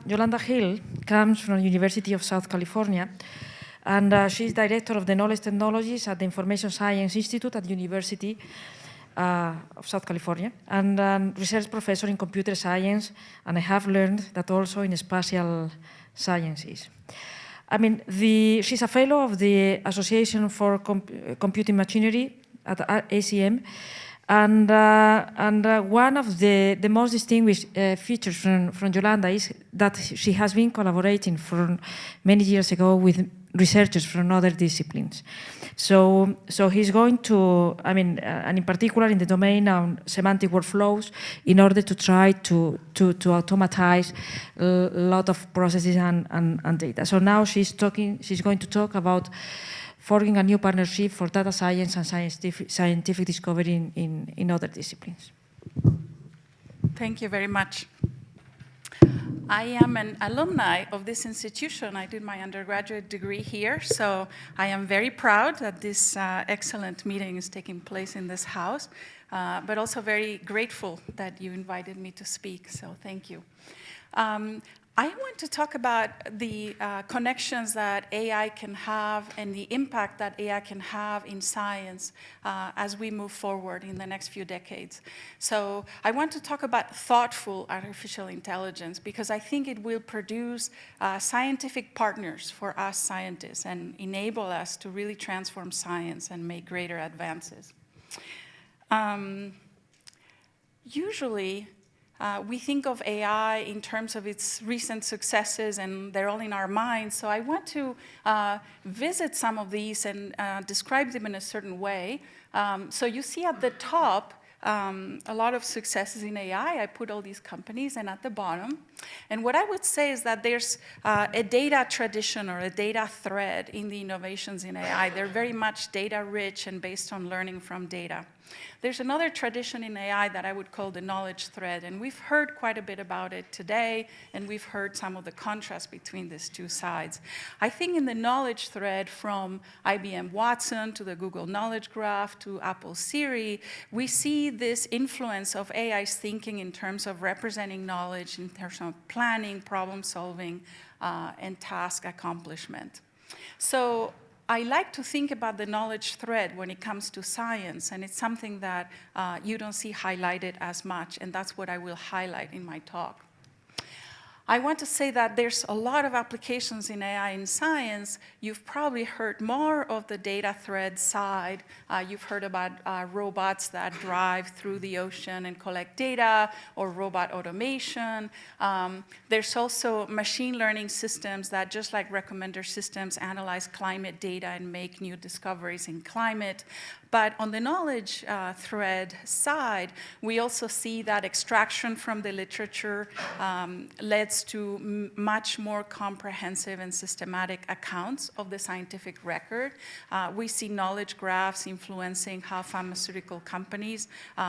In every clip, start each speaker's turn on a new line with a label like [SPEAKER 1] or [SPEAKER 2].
[SPEAKER 1] Yolanda Hill comes from the University of South California, and she's director of the Knowledge Technologies at the Information Science Institute at the University of South California, and research professor in computer science, and I have learned that also in spatial sciences. I mean, she's a fellow of the Association for Computing Machinery at ACM, and one of the most distinguished features from Yolanda is that she has been collaborating for many years ago with researchers from other disciplines. So he's going to, I mean, and in particular in the domain of semantic workflows, in order to try to automatize a lot of processes and data. So now she's going to talk about forming a new partnership for data science and scientific discovery in other disciplines.
[SPEAKER 2] Thank you very much. I am an alumni of this institution. I did my undergraduate degree here, so I am very proud that this excellent meeting is taking place in this house, but also very grateful that you invited me to speak, so thank you. I want to talk about the connections that AI can have and the impact that AI can have in science as we move forward in the next few decades. So I want to talk about thoughtful artificial intelligence because I think it will produce scientific partners for us scientists and enable us to really transform science and make greater advances. Usually, we think of AI in terms of its recent successes, and they're all in our minds. So I want to visit some of these and describe them in a certain way. So you see at the top a lot of successes in AI. I put all these companies, and at the bottom. And what I would say is that there's a data tradition or a data thread in the innovations in AI. They're very much data rich and based on learning from data. There's another tradition in AI that I would call the knowledge thread, and we've heard quite a bit about it today, and we've heard some of the contrast between these two sides. I think in the knowledge thread, from IBM Watson to the Google Knowledge Graph to Apple Siri, we see this influence of AI's thinking in terms of representing knowledge, in terms of planning, problem solving, and task accomplishment. So I like to think about the knowledge thread when it comes to science, and it's something that you don't see highlighted as much, and that's what I will highlight in my talk. I want to say that there's a lot of applications in AI in science. You've probably heard more of the data thread side. You've heard about robots that drive through the ocean and collect data, or robot automation. There's also machine learning systems that, just like recommender systems, analyze climate data and make new discoveries in climate. But on the knowledge thread side, we also see that extraction from the literature leads to much more comprehensive and systematic accounts of the scientific record. We see knowledge graphs influencing how pharmaceutical companies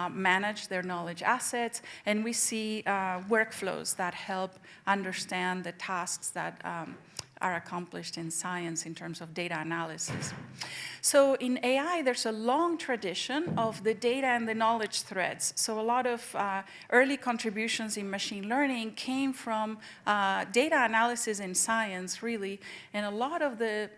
[SPEAKER 2] manage their knowledge assets, and we see workflows that help understand the tasks that are accomplished in science in terms of data analysis. So in AI, there's a long tradition of the data and the knowledge threads. So a lot of early contributions in machine learning came from data analysis in science, really, and a lot of the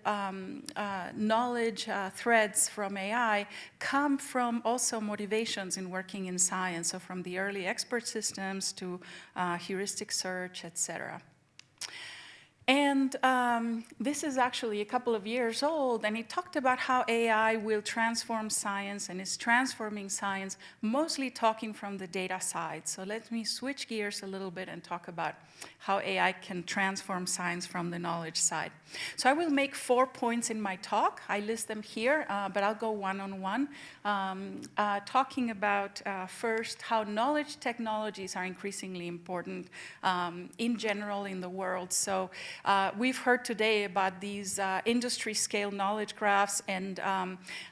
[SPEAKER 2] knowledge threads from AI come from also motivations in working in science, so from the early expert systems to heuristic search, etc. And this is actually a couple of years old, and it talked about how AI will transform science and is transforming science, mostly talking from the data side. So let me switch gears a little bit and talk about how AI can transform science from the knowledge side. So I will make 4 points in my talk. I list them here, but I'll go one-on-one, talking about first how knowledge technologies are increasingly important in general in the world. So we've heard today about these industry-scale knowledge graphs, and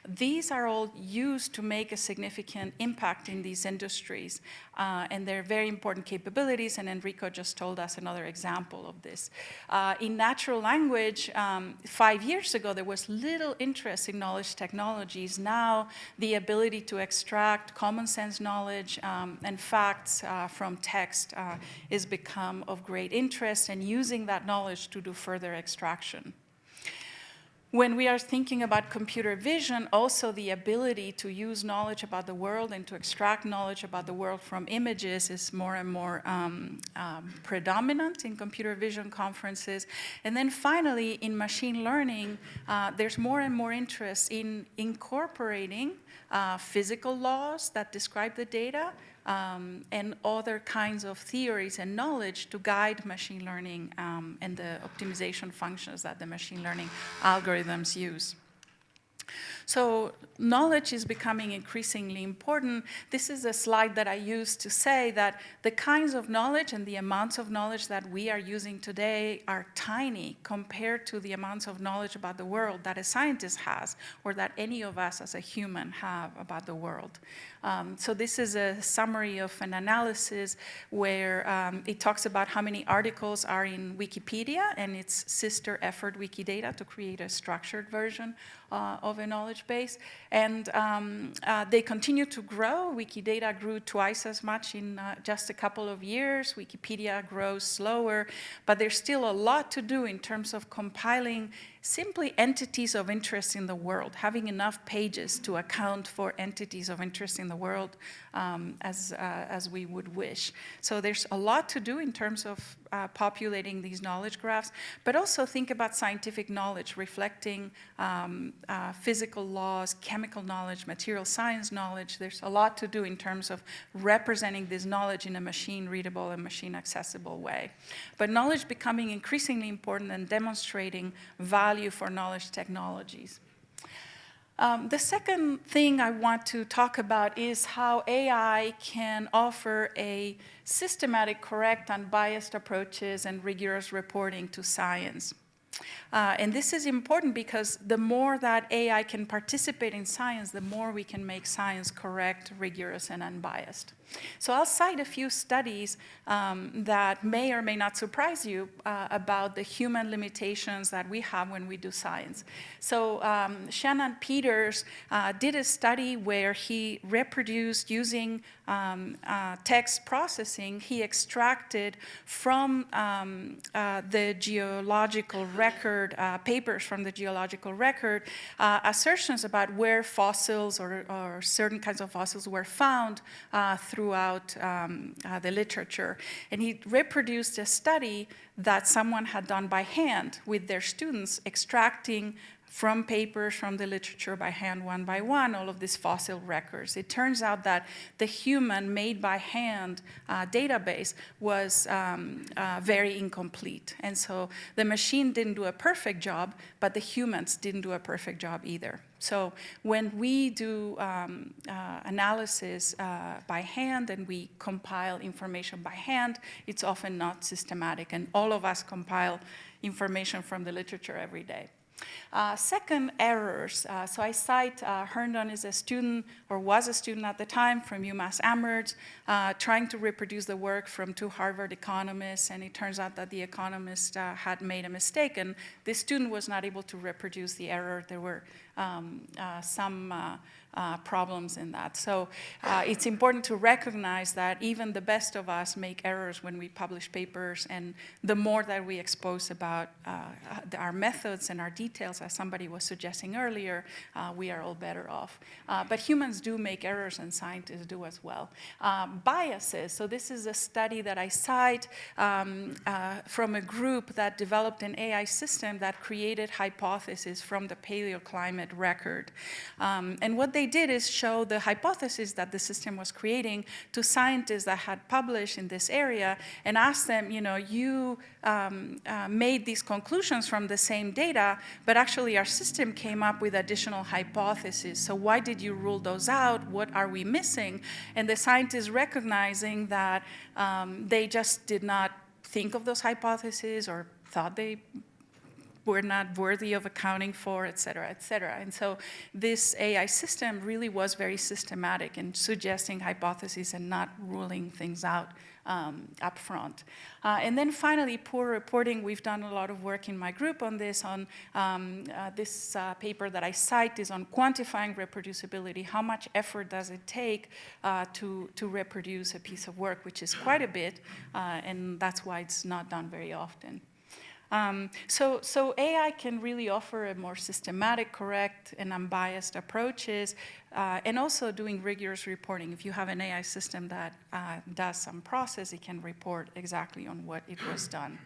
[SPEAKER 2] these are all used to make a significant impact in these industries. And they're very important capabilities, and Enrico just told us another example of this. In natural language, 5 years ago, there was little interest in knowledge technologies. Now, the ability to extract common sense knowledge and facts from text is become of great interest, and using that knowledge to do further extraction. When we are thinking about computer vision, also the ability to use knowledge about the world and to extract knowledge about the world from images is more and more predominant in computer vision conferences. And then finally, in machine learning, there's more and more interest in incorporating physical laws that describe the data and other kinds of theories and knowledge to guide machine learning and the optimization functions that the machine learning algorithms use. So knowledge is becoming increasingly important. This is a slide that I use to say that the kinds of knowledge and the amounts of knowledge that we are using today are tiny compared to the amounts of knowledge about the world that a scientist has, or that any of us as a human have about the world. So this is a summary of an analysis where it talks about how many articles are in Wikipedia and its sister effort Wikidata to create a structured version of a knowledge base. And they continue to grow. Wikidata grew twice as much in just a couple of years. Wikipedia grows slower, but there's still a lot to do in terms of compiling simply entities of interest in the world, having enough pages to account for entities of interest in the world as we would wish. So there's a lot to do in terms of populating these knowledge graphs, but also think about scientific knowledge, reflecting physical laws, chemical knowledge, material science knowledge. There's a lot to do in terms of representing this knowledge in a machine-readable and machine-accessible way. But knowledge becoming increasingly important and demonstrating value for knowledge technologies. The second thing I want to talk about is how AI can offer a systematic, correct, unbiased approaches and rigorous reporting to science. And this is important because the more that AI can participate in science, the more we can make science correct, rigorous, and unbiased. So I'll cite a few studies that may or may not surprise you about the human limitations that we have when we do science. So Shannon Peters did a study where he reproduced using text processing. He extracted from the geological record, papers from the geological record, assertions about where fossils or certain kinds of fossils were found throughout the literature. And he reproduced a study that someone had done by hand with their students, extracting from papers from the literature by hand, one by one, all of these fossil records. It turns out that the human made by hand database was very incomplete. And so the machine didn't do a perfect job, but the humans didn't do a perfect job either. So when we do analysis by hand and we compile information by hand, it's often not systematic. And all of us compile information from the literature every day. Second, errors. So I cite Herndon is a student, or was a student at the time, from UMass Amherst, trying to reproduce the work from two Harvard economists, and it turns out that the economist had made a mistake, and this student was not able to reproduce the error. There were some problems in that. So it's important to recognize that even the best of us make errors when we publish papers, and the more that we expose about our methods and our details, as somebody was suggesting earlier, we are all better off. But humans do make errors, and scientists do as well. Biases. So this is a study that I cite from a group that developed an AI system that created hypotheses from the paleoclimate record. And what they did is show the hypothesis that the system was creating to scientists that had published in this area, and asked them, you made these conclusions from the same data, but actually our system came up with additional hypotheses. So why did you rule those out? What are we missing? And the scientists, recognizing that they just did not think of those hypotheses or thought they were not worthy of accounting for, et cetera, et cetera. And so this AI system really was very systematic in suggesting hypotheses and not ruling things out up front. And then finally, poor reporting. We've done a lot of work in my group on this. This paper that I cite is on quantifying reproducibility. How much effort does it take to reproduce a piece of work, which is quite a bit, and that's why it's not done very often. So AI can really offer a more systematic, correct, and unbiased approaches, and also doing rigorous reporting. If you have an AI system that does some process, it can report exactly on what it was done.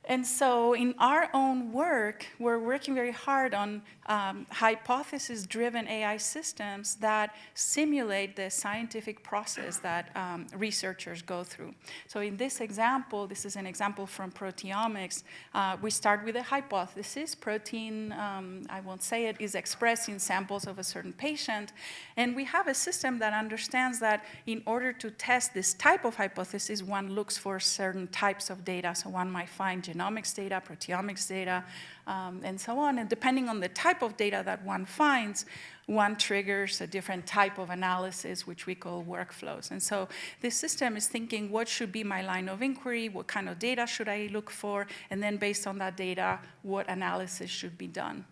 [SPEAKER 2] And so in our own work, we're working very hard on hypothesis-driven AI systems that simulate the scientific process that researchers go through. So in this example, this is an example from proteomics. We start with a hypothesis. Protein, I won't say it, is expressed in samples of a certain patient. And we have a system that understands that in order to test this type of hypothesis, one looks for certain types of data. So one might find genomics data, proteomics data, and so on. And depending on the type of data that one finds, one triggers a different type of analysis, which we call workflows. And so this system is thinking, what should be my line of inquiry? What kind of data should I look for? And then based on that data, what analysis should be done?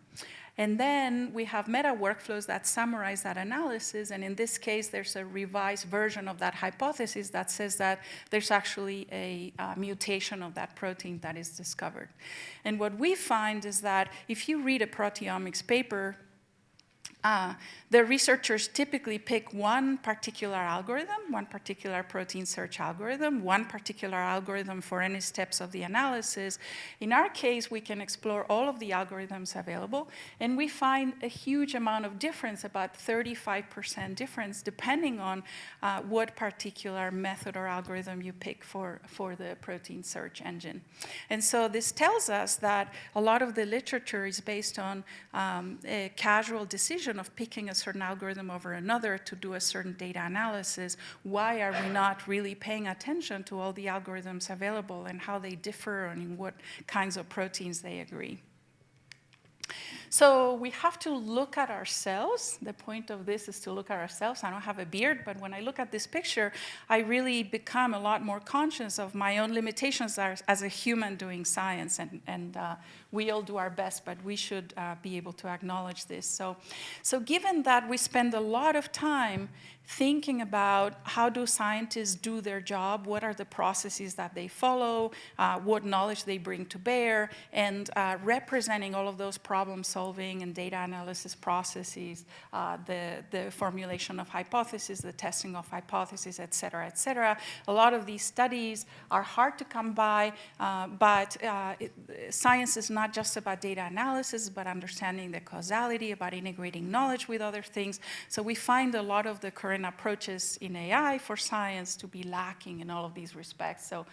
[SPEAKER 2] And then we have meta workflows that summarize that analysis. And in this case, there's a revised version of that hypothesis that says that there's actually a mutation of that protein that is discovered. And what we find is that if you read a proteomics paper, the researchers typically pick one particular algorithm, one particular protein search algorithm, one particular algorithm for any steps of the analysis. In our case, we can explore all of the algorithms available, and we find a huge amount of difference, about 35% difference, depending on what particular method or algorithm you pick for the protein search engine. And so this tells us that a lot of the literature is based on a casual decision of picking a certain algorithm over another to do a certain data analysis. Why are we not really paying attention to all the algorithms available and how they differ and in what kinds of proteins they agree? So we have to look at ourselves. The point of this is to look at ourselves. I don't have a beard, but when I look at this picture, I really become a lot more conscious of my own limitations as a human doing science. And we all do our best, but we should be able to acknowledge this. So given that we spend a lot of time thinking about how do scientists do their job, what are the processes that they follow, what knowledge they bring to bear, and representing all of those problem solving and data analysis processes, the formulation of hypotheses, the testing of hypotheses, et cetera, et cetera. A lot of these studies are hard to come by, but science is not just about data analysis, but understanding the causality, about integrating knowledge with other things. So we find a lot of the current approaches in AI for science to be lacking in all of these respects. So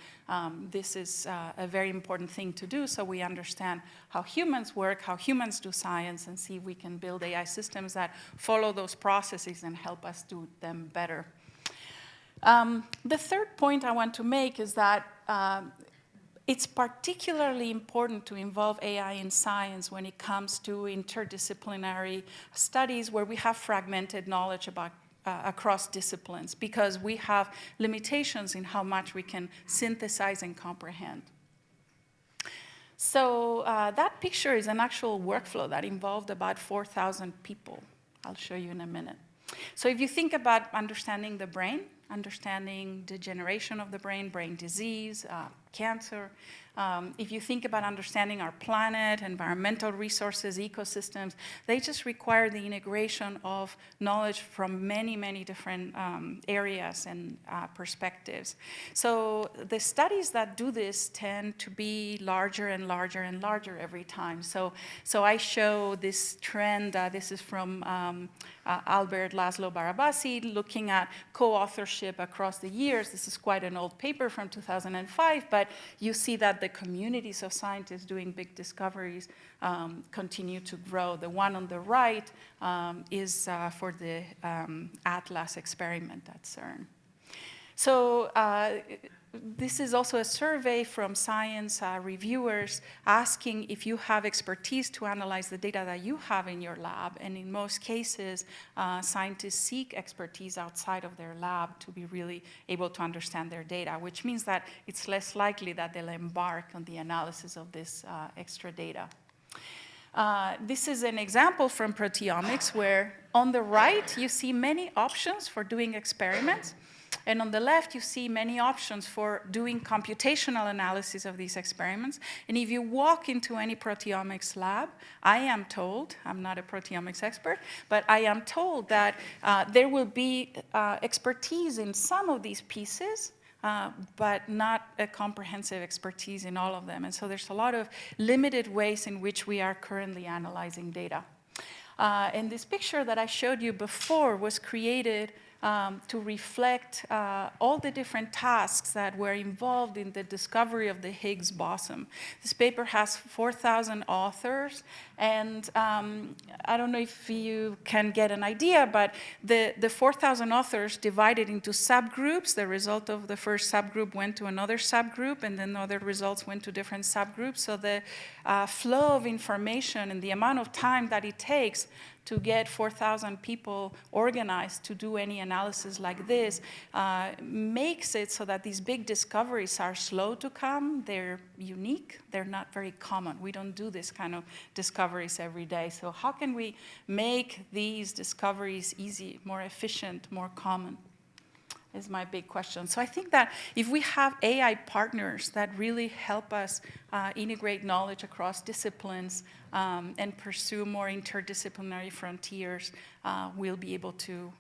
[SPEAKER 2] this is a very important thing to do, so we understand how humans work, how humans do science, and see if we can build AI systems that follow those processes and help us do them better. The third point I want to make is that it's particularly important to involve AI in science when it comes to interdisciplinary studies where we have fragmented knowledge about across disciplines, because we have limitations in how much we can synthesize and comprehend. So that picture is an actual workflow that involved about 4,000 people. I'll show you in a minute. So if you think about understanding the brain, understanding degeneration of the brain, brain disease, cancer. If you think about understanding our planet, environmental resources, ecosystems, they just require the integration of knowledge from many, many different areas and perspectives. So the studies that do this tend to be larger and larger and larger every time. So I show this trend. This is from Albert Laszlo Barabasi, looking at co-authorship across the years. This is quite an old paper from 2005, but you see that the communities of scientists doing big discoveries continue to grow. The one on the right is for the Atlas experiment at CERN. So this is also a survey from science reviewers asking if you have expertise to analyze the data that you have in your lab. And in most cases, scientists seek expertise outside of their lab to be really able to understand their data, which means that it's less likely that they'll embark on the analysis of this extra data. This is an example from proteomics where on the right you see many options for doing experiments. And on the left, you see many options for doing computational analysis of these experiments. And if you walk into any proteomics lab, I am told, I'm not a proteomics expert, but I am told that there will be expertise in some of these pieces, but not a comprehensive expertise in all of them. And so there's a lot of limited ways in which we are currently analyzing data. And this picture that I showed you before was created to reflect all the different tasks that were involved in the discovery of the Higgs boson. This paper has 4,000 authors, and I don't know if you can get an idea, but the 4,000 authors divided into subgroups. The result of the first subgroup went to another subgroup, and then other results went to different subgroups. So the flow of information and the amount of time that it takes to get 4,000 people organized to do any analysis like this makes it so that these big discoveries are slow to come. They're unique. They're not very common. We don't do this kind of discoveries every day. So how can we make these discoveries easy, more efficient, more common? Is my big question. So I think that if we have AI partners that really help us integrate knowledge across disciplines and pursue more interdisciplinary frontiers, we'll be able to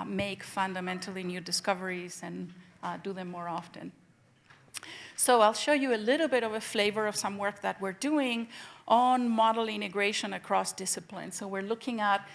[SPEAKER 2] make fundamentally new discoveries and do them more often. So I'll show you a little bit of a flavor of some work that we're doing on model integration across disciplines. So we're looking at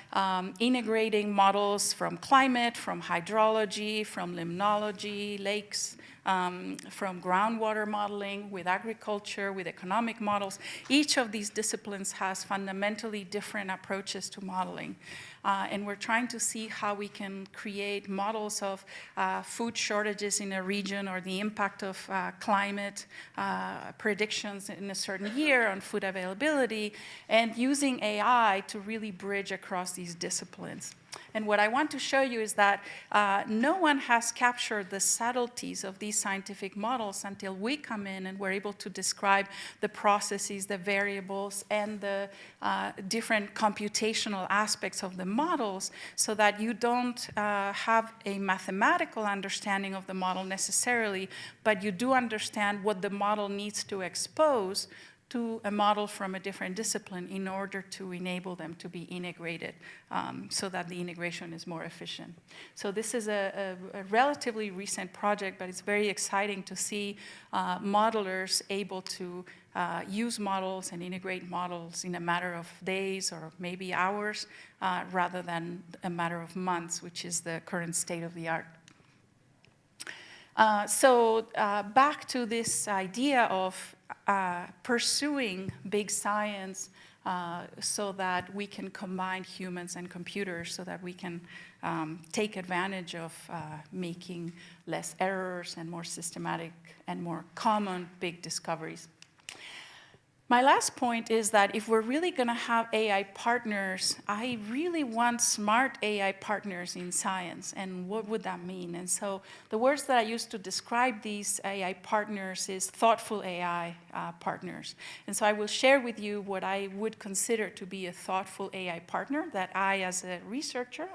[SPEAKER 2] integrating models from climate, from hydrology, from limnology, lakes, from groundwater modeling, with agriculture, with economic models. Each of these disciplines has fundamentally different approaches to modeling. And we're trying to see how we can create models of food shortages in a region or the impact of climate predictions in a certain year on food availability, and using AI to really bridge across these disciplines. And what I want to show you is that no one has captured the subtleties of these scientific models until we come in and we're able to describe the processes, the variables, and the different computational aspects of the models, so that you don't have a mathematical understanding of the model necessarily, but you do understand what the model needs to expose to a model from a different discipline in order to enable them to be integrated so that the integration is more efficient. So this is a relatively recent project, but it's very exciting to see modelers able to use models and integrate models in a matter of days or maybe hours rather than a matter of months, which is the current state of the art. So back to this idea of pursuing big science so that we can combine humans and computers, so that we can take advantage of making less errors and more systematic and more common big discoveries. My last point is that if we're really going to have AI partners, I really want smart AI partners in science. And what would that mean? And so the words that I use to describe these AI partners is thoughtful AI partners. And so I will share with you what I would consider to be a thoughtful AI partner that I, as a researcher,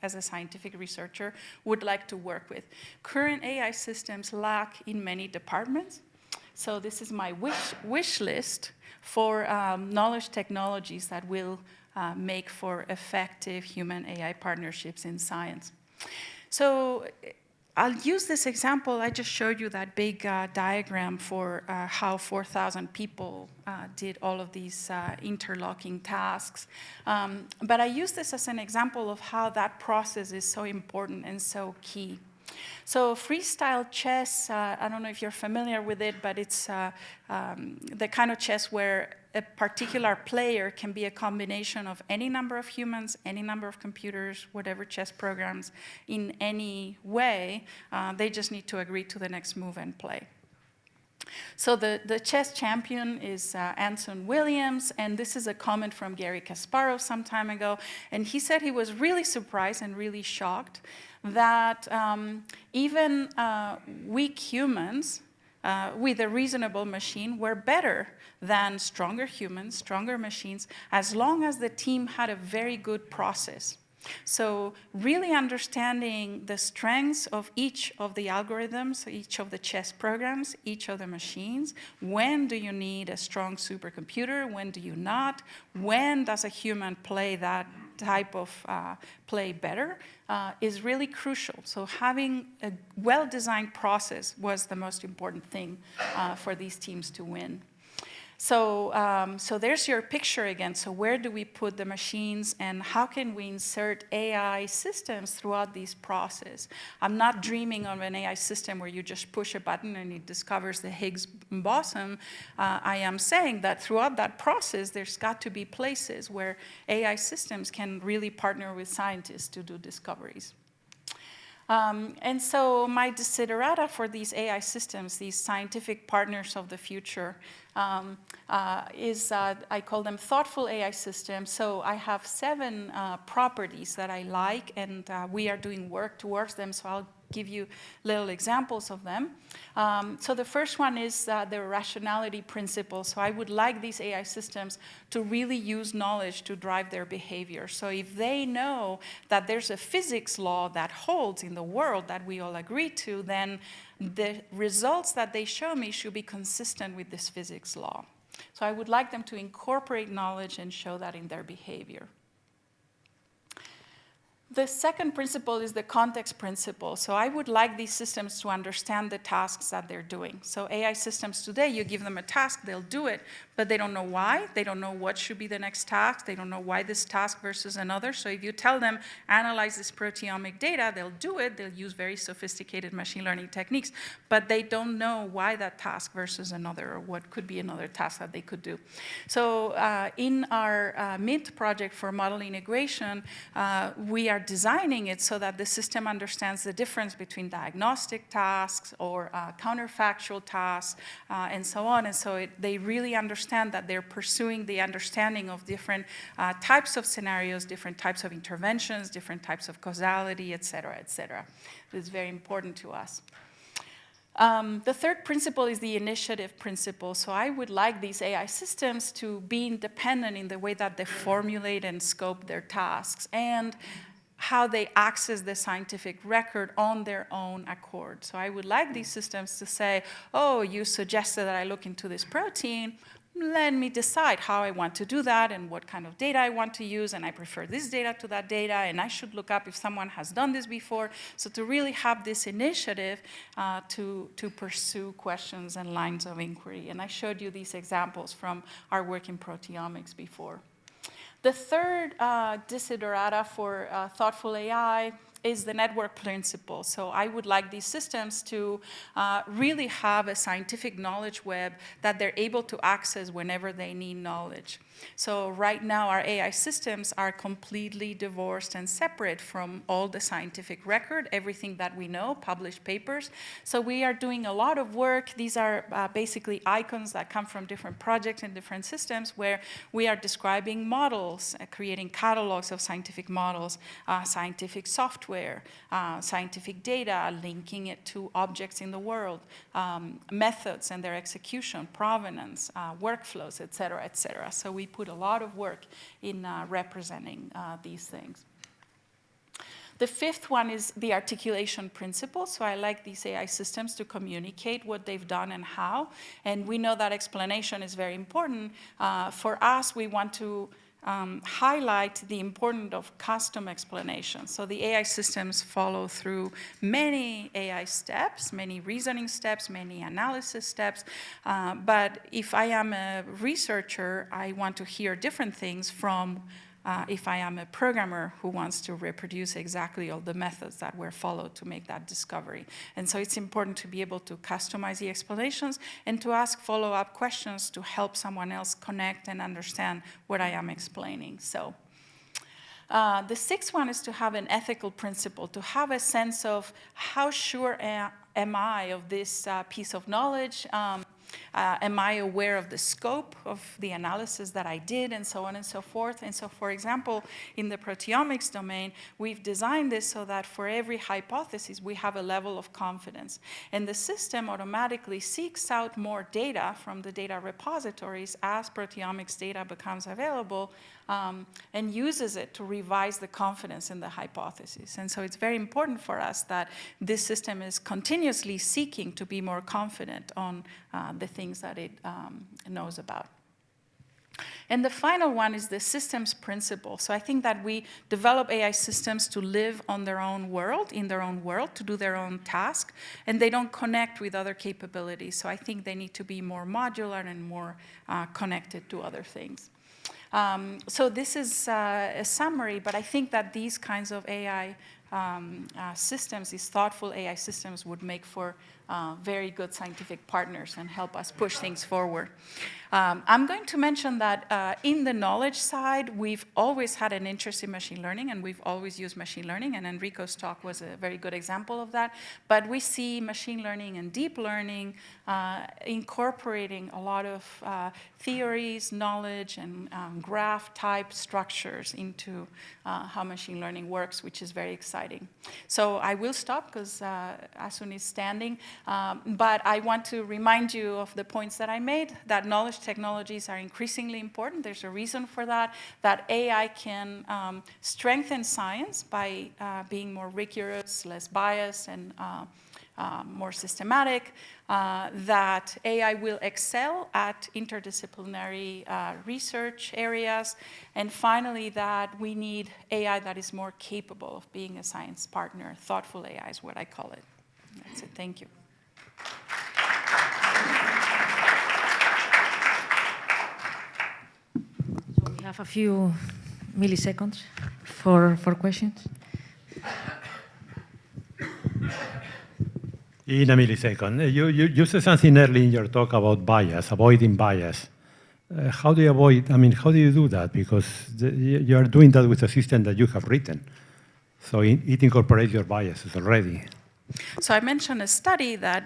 [SPEAKER 2] as a scientific researcher, would like to work with. Current AI systems lack in many departments. So this is my wish list for knowledge technologies that will make for effective human AI partnerships in science. So I'll use this example. I just showed you that big diagram for how 4,000 people did all of these interlocking tasks. But I use this as an example of how that process is so important and so key. So freestyle chess, I don't know if you're familiar with it, but it's the kind of chess where a particular player can be a combination of any number of humans, any number of computers, whatever chess programs, in any way. They just need to agree to the next move and play. So the chess champion is Anson Williams, and this is a comment from Garry Kasparov some time ago. And he said he was really surprised and really shocked that even weak humans with a reasonable machine were better than stronger humans, stronger machines, as long as the team had a very good process. So really understanding the strengths of each of the algorithms, each of the chess programs, each of the machines. When do you need a strong supercomputer? When do you not? When does a human play that type of play better is really crucial. So having a well-designed process was the most important thing for these teams to win. So, so there's your picture again. So where do we put the machines and how can we insert AI systems throughout this process? I'm not dreaming of an AI system where you just push a button and it discovers the Higgs boson. I am saying that throughout that process, there's got to be places where AI systems can really partner with scientists to do discoveries. And so my desiderata for these AI systems, these scientific partners of the future, I call them thoughtful AI systems. So I have 7 properties that I like, and we are doing work towards them, so I'll give you little examples of them. So the first one is the rationality principle. So I would like these AI systems to really use knowledge to drive their behavior. So if they know that there's a physics law that holds in the world that we all agree to, then the results that they show me should be consistent with this physics law. So I would like them to incorporate knowledge and show that in their behavior. The second principle is the context principle. So I would like these systems to understand the tasks that they're doing. So AI systems today, you give them a task, they'll do it, but they don't know why. They don't know what should be the next task. They don't know why this task versus another. So if you tell them, analyze this proteomic data, they'll do it. They'll use very sophisticated machine learning techniques, but they don't know why that task versus another, or what could be another task that they could do. So in our MINT project for model integration, we are designing it so that the system understands the difference between diagnostic tasks or counterfactual tasks and so on. And so they really understand that they're pursuing the understanding of different types of scenarios, different types of interventions, different types of causality, et cetera, et cetera. It's very important to us. The third principle is the initiative principle. So I would like these AI systems to be independent in the way that they formulate and scope their tasks and how they access the scientific record on their own accord. So I would like these systems to say, oh, you suggested that I look into this protein. Let me decide how I want to do that and what kind of data I want to use, and I prefer this data to that data, and I should look up if someone has done this before. So to really have this initiative to pursue questions and lines of inquiry. And I showed you these examples from our work in proteomics before. The third desiderata for thoughtful AI is the network principle. So I would like these systems to really have a scientific knowledge web that they're able to access whenever they need knowledge. So right now, our AI systems are completely divorced and separate from all the scientific record, everything that we know, published papers. So we are doing a lot of work. These are basically icons that come from different projects and different systems where we are describing models, creating catalogs of scientific models, scientific software, scientific data, linking it to objects in the world, methods and their execution, provenance, workflows, et cetera, et cetera. So we put a lot of work in representing these things. The fifth one is the articulation principle. So I like these AI systems to communicate what they've done and how. And we know that explanation is very important. For us, we want to highlight the importance of custom explanation. So the AI systems follow through many AI steps, many reasoning steps, many analysis steps. But if I am a researcher, I want to hear different things from if I am a programmer who wants to reproduce exactly all the methods that were followed to make that discovery. And so it's important to be able to customize the explanations and to ask follow-up questions to help someone else connect and understand what I am explaining. So the sixth one is to have an ethical principle, to have a sense of how sure am I of this piece of knowledge. Am I aware of the scope of the analysis that I did, and so on and so forth? And so, for example, in the proteomics domain, we've designed this so that for every hypothesis, we have a level of confidence. And the system automatically seeks out more data from the data repositories as proteomics data becomes available, and uses it to revise the confidence in the hypothesis. And so it's very important for us that this system is continuously seeking to be more confident on the things that it knows about. And the final one is the systems principle. So I think that we develop AI systems to live on their own world, in their own world, to do their own task, and they don't connect with other capabilities. So I think they need to be more modular and more connected to other things. So this is a summary, but I think that these kinds of AI systems, these thoughtful AI systems, would make for very good scientific partners and help us push things forward. I'm going to mention that in the knowledge side, we've always had an interest in machine learning, and we've always used machine learning, and Enrico's talk was a very good example of that. But we see machine learning and deep learning incorporating a lot of theories, knowledge, and graph-type structures into how machine learning works, which is very exciting. So I will stop because Asun is standing, but I want to remind you of the points that I made, that knowledge technologies are increasingly important. There's a reason for that, that AI can strengthen science by being more rigorous, less biased, and more systematic, that AI will excel at interdisciplinary research areas, and finally that we need AI that is more capable of being a science partner. Thoughtful AI is what I call it. That's it. Thank you.
[SPEAKER 1] So we have a few milliseconds for questions.
[SPEAKER 3] In a millisecond, you said something early in your talk about bias, avoiding bias. How do you avoid, how do you do that? Because you are doing that with a system that you have written. So it incorporates your biases already.
[SPEAKER 2] So I mentioned a study that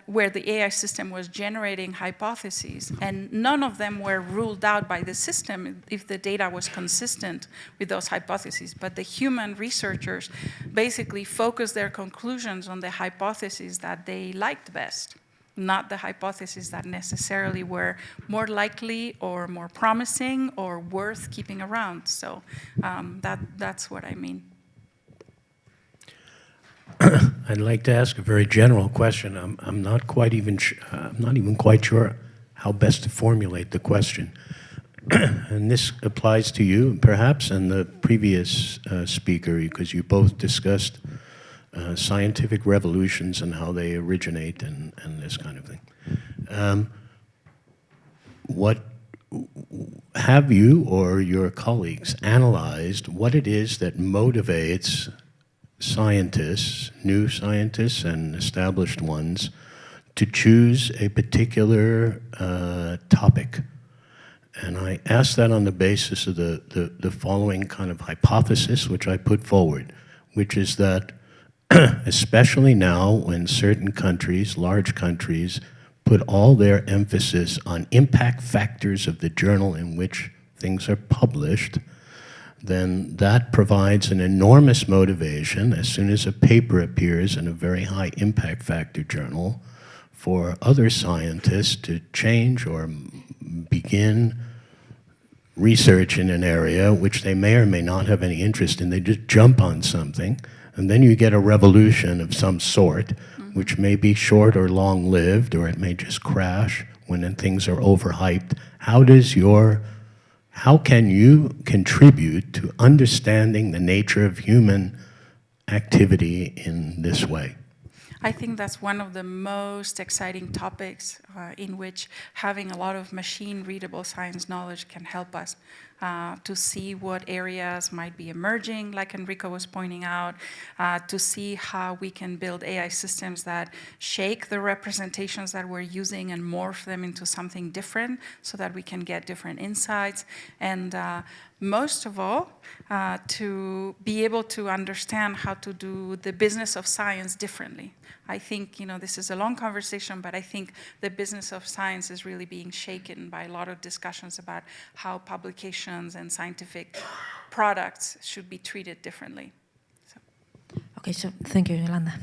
[SPEAKER 2] where the AI system was generating hypotheses, and none of them were ruled out by the system if the data was consistent with those hypotheses. But the human researchers basically focused their conclusions on the hypotheses that they liked best, not the hypotheses that necessarily were more likely or more promising or worth keeping around. So that's what I mean.
[SPEAKER 4] I'd like to ask a very general question. I'm not even quite sure how best to formulate the question. And this applies to you, perhaps, and the previous speaker, because you both discussed scientific revolutions and how they originate and this kind of thing. What have you or your colleagues analyzed what it is that motivates scientists, new scientists and established ones, to choose a particular topic? And I ask that on the basis of the following kind of hypothesis, which I put forward, which is that especially now when certain countries, large countries, put all their emphasis on impact factors of the journal in which things are published, then that provides an enormous motivation as soon as a paper appears in a very high impact factor journal for other scientists to change or begin research in an area which they may or may not have any interest in. They just jump on something, and then you get a revolution of some sort, which may be short or long-lived, or it may just crash when things are overhyped. How can you contribute to understanding the nature of human activity in this way?
[SPEAKER 2] I think that's one of the most exciting topics in which having a lot of machine-readable science knowledge can help us. to see what areas might be emerging, like Enrico was pointing out, to see how we can build AI systems that shake the representations that we're using and morph them into something different so that we can get different insights. And most of all, to be able to understand how to do the business of science differently. I think, this is a long conversation, but I think the business of science is really being shaken by a lot of discussions about how publications and scientific products should be treated differently.
[SPEAKER 1] Okay, so thank you, Yolanda.